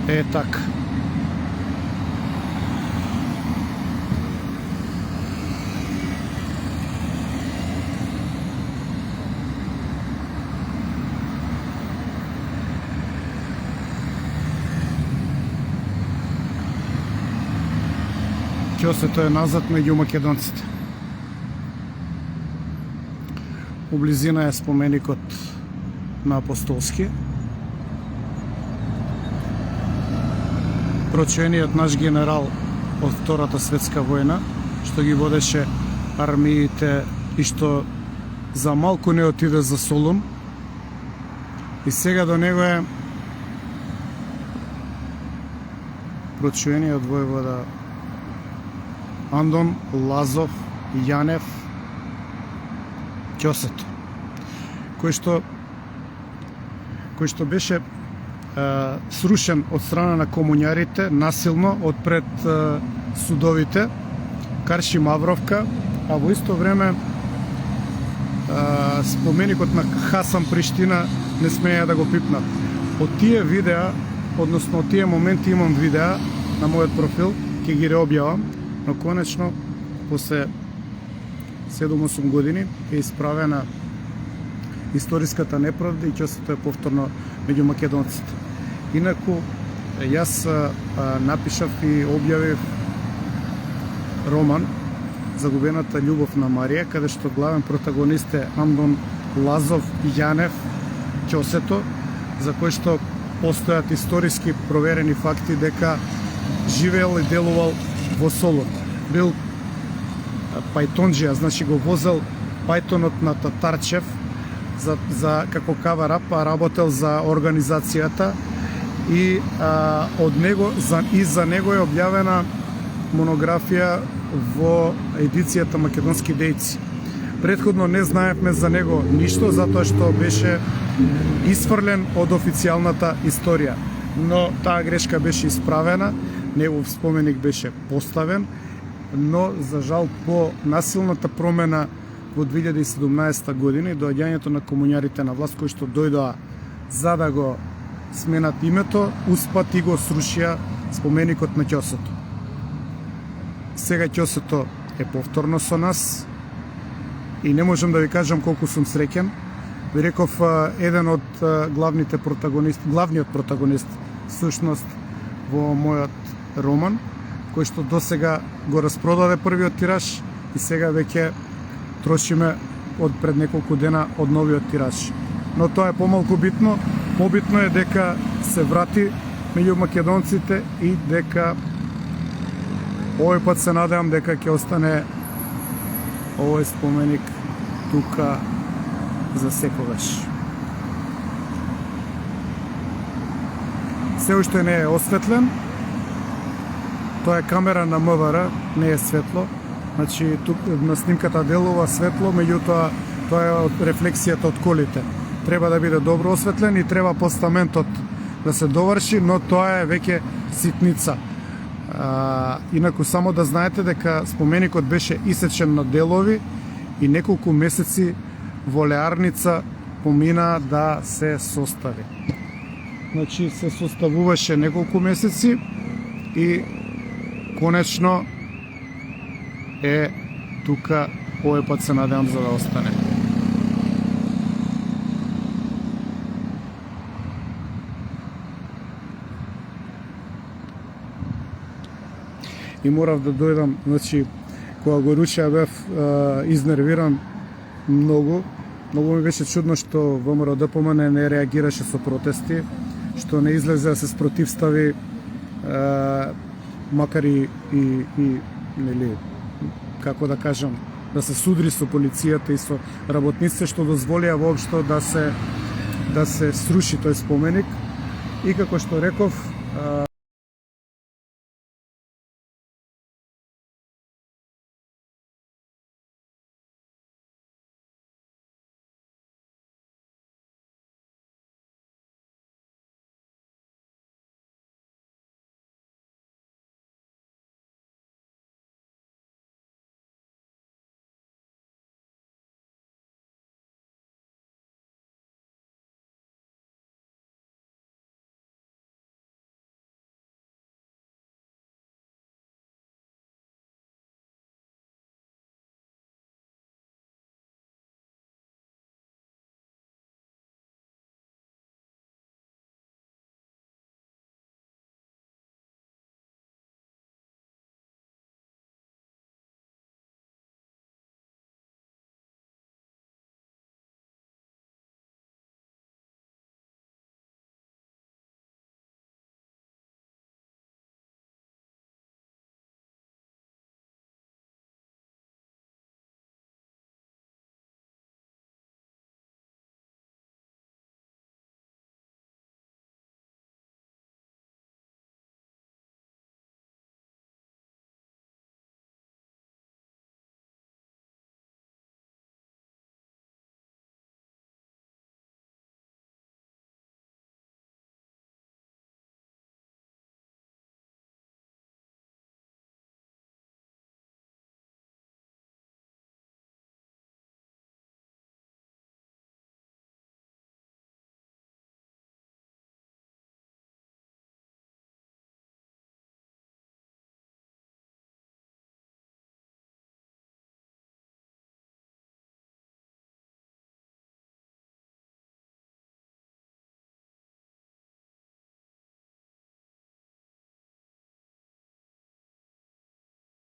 Е така. Ќосето е назад меѓу македонците. У близина е споменикот на Апостолски. Прочуениот наш генерал од Втората светска војна, што ги водеше армиите и што за малку не отиде за Солун. И сега до него е прочуениот војвода Андон Лазов Јанев Ќосето, кој што беше срушен од страна на комуњарите насилно од пред судовите Карши Мавровка, а во исто време споменикот на Хасан Приштина не смеја да го пипнат. Од тие видеа, односно од тие моменти имам видеа на мојот профил, ќе ги реобјавам, но конечно после 7-8 години е исправена историската неправда и Ќосето е повторно меѓу македонците. Инаку, јас напишав и објавив роман Загубената љубов на Марија, каде што главен протагонист е Андон Лазов Јанев Ќосето, за кој што постојат историски проверени факти дека живеел и делувал во Солун. Бил пајтонџија, значи го возел пајтонот на Татарчев за како каварап, а работел за организацијата и од него за него е објавена монографија во едицијата Македонски дејци. Предходно не знаевме за него ништо, затоа што беше исфрлен од официјалната историја. Но таа грешка беше исправена, негов споменик беше поставен, но за жал по насилната промена во 2017 година и доаѓањето на комуњарите на власт кои што дојдоа за да го сменат името, успат и го срушија споменикот на Ќосето. Сега Ќосето е повторно со нас и не можам да ви кажам колку сум среќен. Ви реков еден од главниот протагонист всушност во мојот роман, кој што досега го распродаде првиот тираж и сега веќе трошиме од пред неколку дена од новиот тираж. Но тоа е помалку битно. Побитно е дека се врати меѓу македонците и дека овој пат се надевам дека ќе остане овој споменик тука за секогаш. Се уште не е осветлен. Тоа е камера на МВР, не е светло. Значи, тук на снимката делува светло, меѓутоа тоа е од рефлексијата од колите. Треба да биде добро осветлен и треба постаментот да се доврши, но тоа е веќе ситница. Инаку само да знаете дека споменикот беше исечен на делови и неколку месеци во леарница помина да се состави. Значи се составуваше неколку месеци и конечно е тука, овој пат се надевам за да остане. И морав да дојдам, значи, кога го рушија бев изнервиран многу. Многу ми беше чудно што ВМРО ДПМН не реагираше со протести, што не излезе да се спротивстави, макар и нели, како да кажам, да се судри со полицијата и со работниците, што дозволија воопшто да се сруши тој споменик. И како што реков,